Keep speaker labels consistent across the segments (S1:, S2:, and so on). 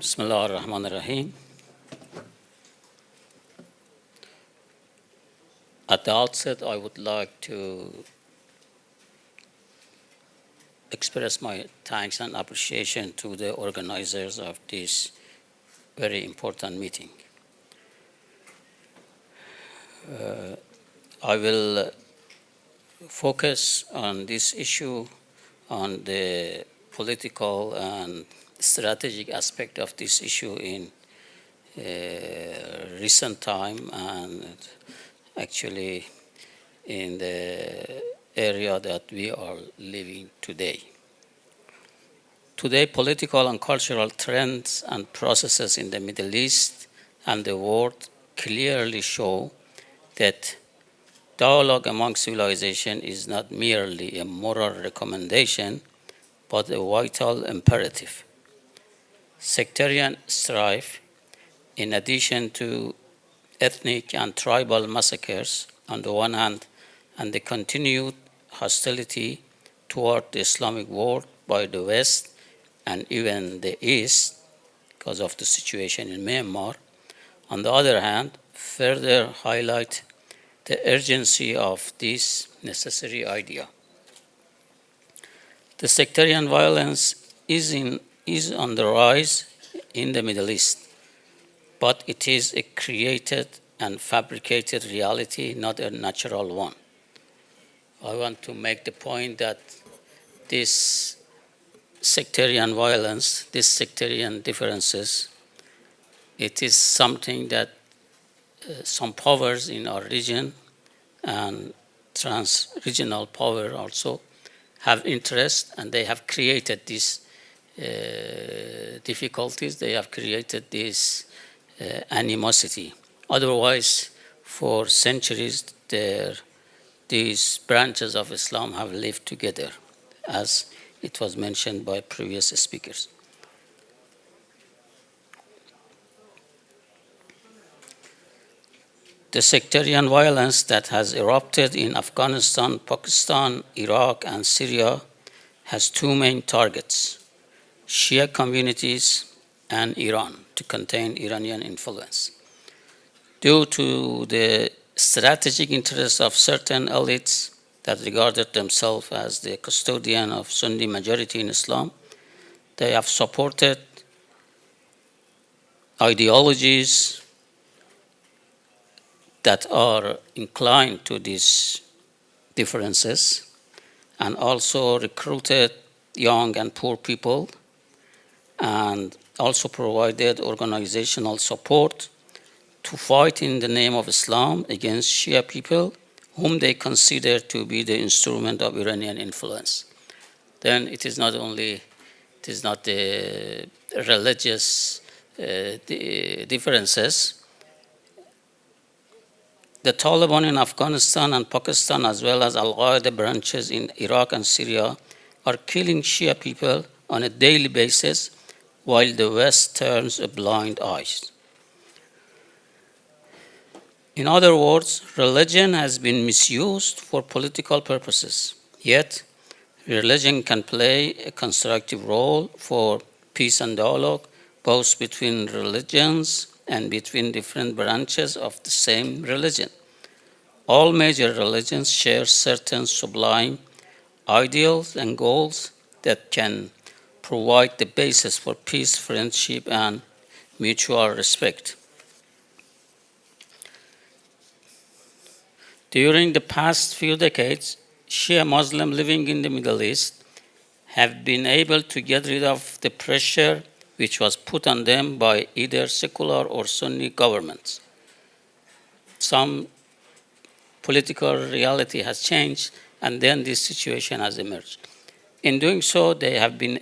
S1: Bismillah ar-Rahman ar-Rahim. At the outset, I would like to express my thanks and appreciation to the organizers of this very important meeting. I will focus on this issue, on the political and strategic aspect of this issue in recent time and actually in the area that we are living today. Today, political and cultural trends and processes in the Middle East and the world clearly show that dialogue among civilization is not merely a moral recommendation, but a vital imperative. Sectarian strife, in addition to ethnic and tribal massacres on the one hand, and the continued hostility toward the Islamic world by the West and even the East, because of the situation in Myanmar, on the other hand, further highlight the urgency of this necessary idea. The sectarian violence is on the rise in the Middle East, but it is a created and fabricated reality, not a natural one. I want to make the point that this sectarian violence, these sectarian differences, it is something that some powers in our region and trans-regional power also have interest, and they have created these difficulties, they have created this animosity. Otherwise, for centuries, these branches of Islam have lived together, as it was mentioned by previous speakers. The sectarian violence that has erupted in Afghanistan, Pakistan, Iraq, and Syria has two main targets: Shia communities and Iran, to contain Iranian influence. Due to the strategic interests of certain elites that regarded themselves as the custodian of Sunni majority in Islam, they have supported ideologies that are inclined to these differences, and also recruited young and poor people, and also provided organizational support to fight in the name of Islam against Shia people, whom they consider to be the instrument of Iranian influence. Then it is not the religious differences. The Taliban in Afghanistan and Pakistan, as well as Al-Qaeda branches in Iraq and Syria, are killing Shia people on a daily basis, while the West turns a blind eye. In other words, religion has been misused for political purposes. Yet, religion can play a constructive role for peace and dialogue, both between religions and between different branches of the same religion. All major religions share certain sublime ideals and goals that can provide the basis for peace, friendship, and mutual respect. During the past few decades, Shia Muslims living in the Middle East have been able to get rid of the pressure which was put on them by either secular or Sunni governments. Some political reality has changed, and then this situation has emerged. In doing so, they have been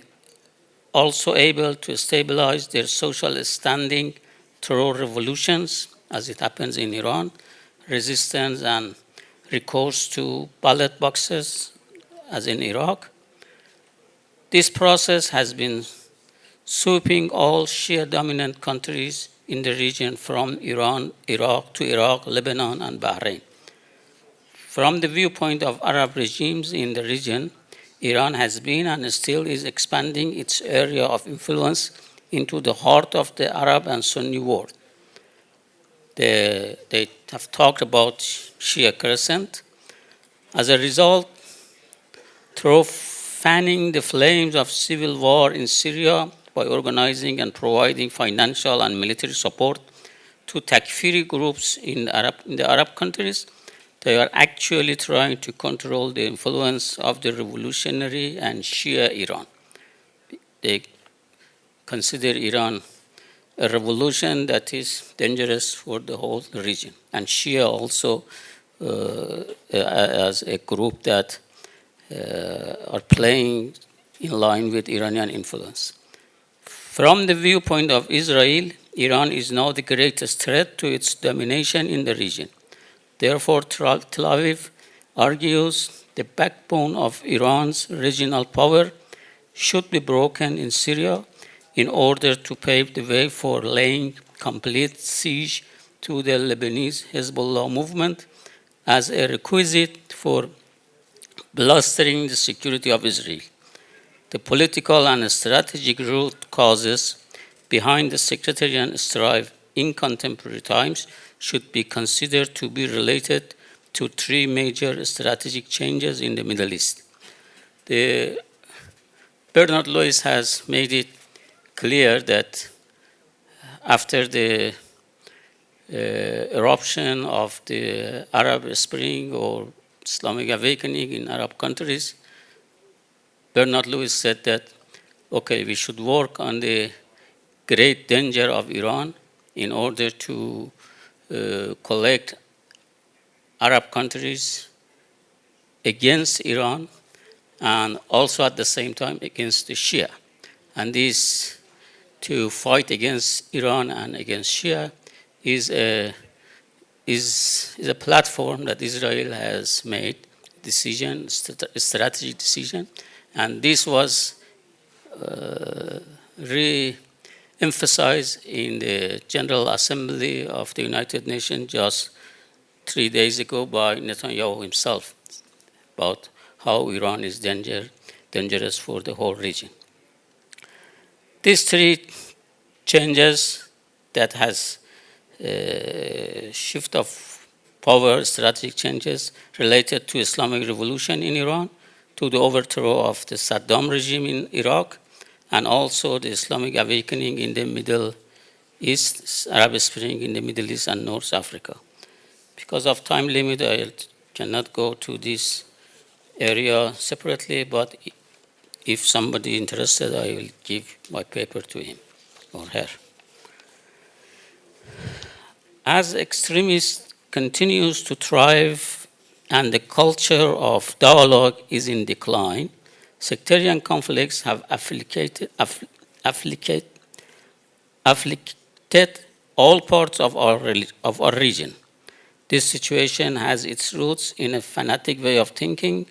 S1: also able to stabilize their social standing through revolutions, as it happens in Iran, resistance and recourse to ballot boxes, as in Iraq. This process has been sweeping all Shia-dominant countries in the region, from Iran, Iraq to Iraq, Lebanon, and Bahrain. From the viewpoint of Arab regimes in the region, Iran has been and still is expanding its area of influence into the heart of the Arab and Sunni world. They have talked about Shia crescent. As a result, through fanning the flames of civil war in Syria by organizing and providing financial and military support to Takfiri groups in the Arab countries, they are actually trying to control the influence of the revolutionary and Shia Iran. They consider Iran a revolution that is dangerous for the whole region, and Shia also as a group that are playing in line with Iranian influence. From the viewpoint of Israel, Iran is now the greatest threat to its domination in the region. Therefore, Tel Aviv argues the backbone of Iran's regional power should be broken in Syria in order to pave the way for laying complete siege to the Lebanese Hezbollah movement as a requisite for bolstering the security of Israel. The political and strategic root causes behind the sectarian strife in contemporary times should be considered to be related to three major strategic changes in the Middle East. Bernard Lewis has made it clear that after the eruption of the Arab Spring or Islamic awakening in Arab countries, Bernard Lewis said that, okay, we should work on the great danger of Iran in order to collect Arab countries against Iran and also at the same time against the Shia. And this, to fight against Iran and against Shia, is a platform that Israel has made decision, strategic decision, and this was re-emphasized in the General Assembly of the United Nations just 3 days ago by Netanyahu himself about how Iran is dangerous for the whole region. These three changes that has shift of power, strategic changes related to Islamic revolution in Iran, to the overthrow of the Saddam regime in Iraq, and also the Islamic awakening in the Middle East, Arab Spring in the Middle East and North Africa. Because of time limit, I cannot go to this area separately, but if somebody interested, I will give my paper to him or her. As extremism continues to thrive and the culture of dialogue is in decline, sectarian conflicts have afflicted all parts of our region. This situation has its roots in a fanatic way of thinking,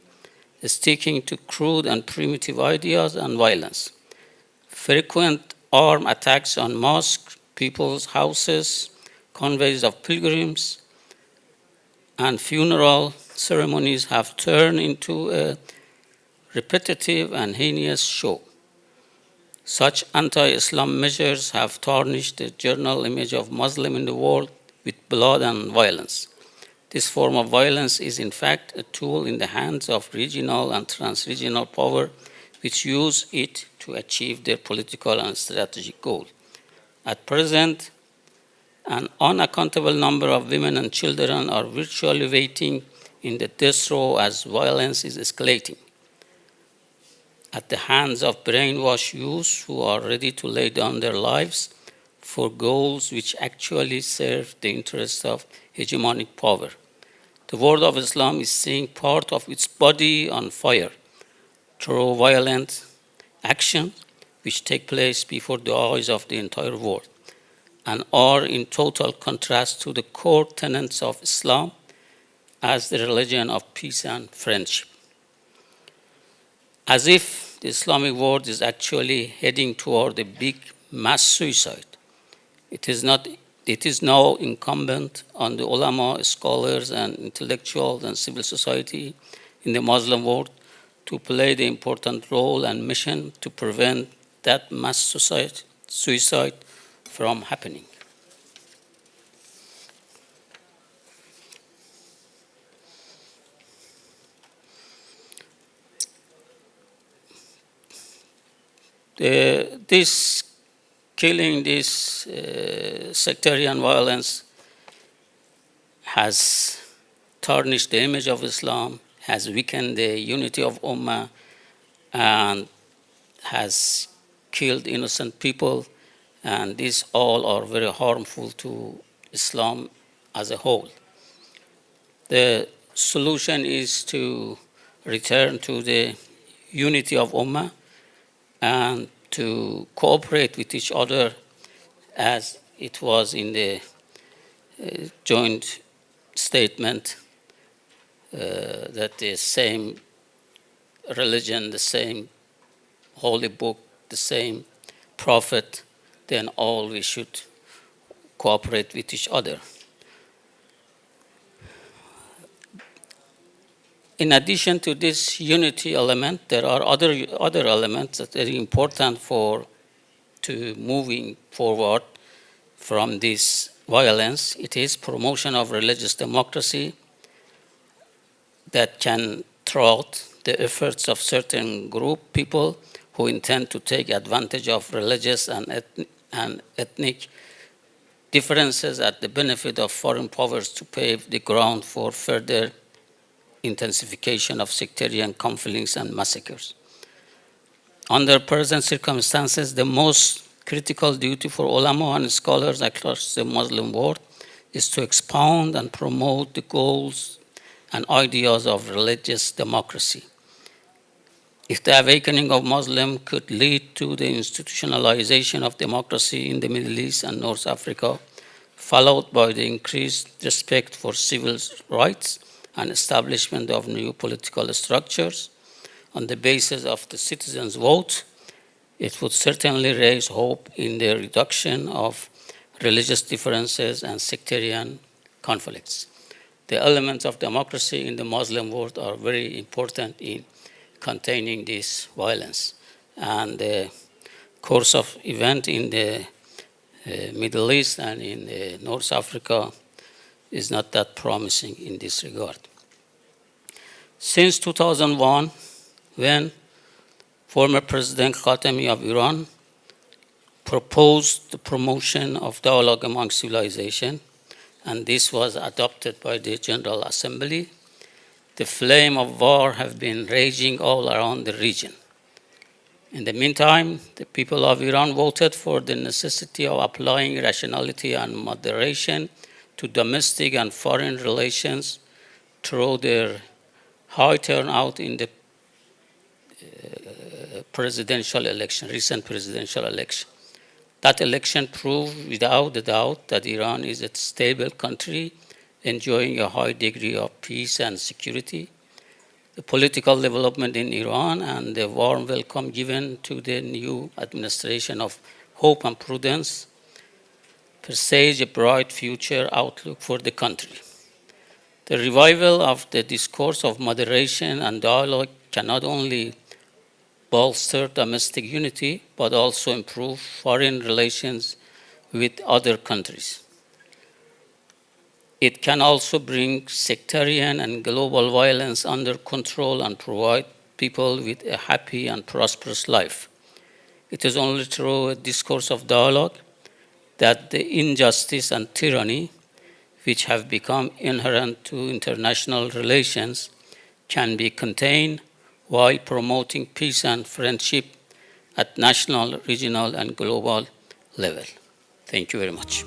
S1: sticking to crude and primitive ideas and violence. Frequent armed attacks on mosques, people's houses, convoys of pilgrims, and funeral ceremonies have turned into a repetitive and heinous show. Such anti-Islam measures have tarnished the general image of Muslim in the world with blood and violence. This form of violence is in fact a tool in the hands of regional and trans-regional power which use it to achieve their political and strategic goals. At present, an unaccountable number of women and children are virtually waiting in the death row as violence is escalating at the hands of brainwashed youths who are ready to lay down their lives for goals which actually serve the interests of hegemonic power. The world of Islam is seeing part of its body on fire through violent actions which take place before the eyes of the entire world and are in total contrast to the core tenets of Islam as the religion of peace and friendship. As if the Islamic world is actually heading toward a big mass suicide. It is now incumbent on the ulama, scholars, and intellectuals and civil society in the Muslim world to play the important role and mission to prevent that mass suicide from happening. This killing, this sectarian violence has tarnished the image of Islam, has weakened the unity of Ummah, and has killed innocent people, and these all are very harmful to Islam as a whole. The solution is to return to the unity of Ummah and to cooperate with each other as it was in the joint statement that the same religion, the same holy book, the same prophet, then all we should cooperate with each other. In addition to this unity element, there are other elements that are important to moving forward from this violence. It is promotion of religious democracy that can thwart the efforts of certain people who intend to take advantage of religious and ethnic differences at the benefit of foreign powers to pave the ground for further intensification of sectarian conflicts and massacres. Under present circumstances, the most critical duty for ulama and scholars across the Muslim world is to expound and promote the goals and ideas of religious democracy. If the awakening of Muslims could lead to the institutionalization of democracy in the Middle East and North Africa, followed by the increased respect for civil rights and establishment of new political structures on the basis of the citizens' vote, it would certainly raise hope in the reduction of religious differences and sectarian conflicts. The elements of democracy in the Muslim world are very important in containing this violence. And the course of event in the Middle East and in North Africa is not that promising in this regard. Since 2001, when former President Khatami of Iran proposed the promotion of dialogue among civilization, and this was adopted by the General Assembly, the flame of war have been raging all around the region. In the meantime, the people of Iran voted for the necessity of applying rationality and moderation to domestic and foreign relations through their high turnout in the presidential election, recent presidential election. That election proved without a doubt that Iran is a stable country enjoying a high degree of peace and security. The political development in Iran and the warm welcome given to the new administration of hope and prudence presage a bright future outlook for the country. The revival of the discourse of moderation and dialogue can not only bolster domestic unity, but also improve foreign relations with other countries. It can also bring sectarian and global violence under control and provide people with a happy and prosperous life. It is only through a discourse of dialogue that the injustice and tyranny, which have become inherent to international relations, can be contained while promoting peace and friendship at national, regional, and global level. Thank you very much.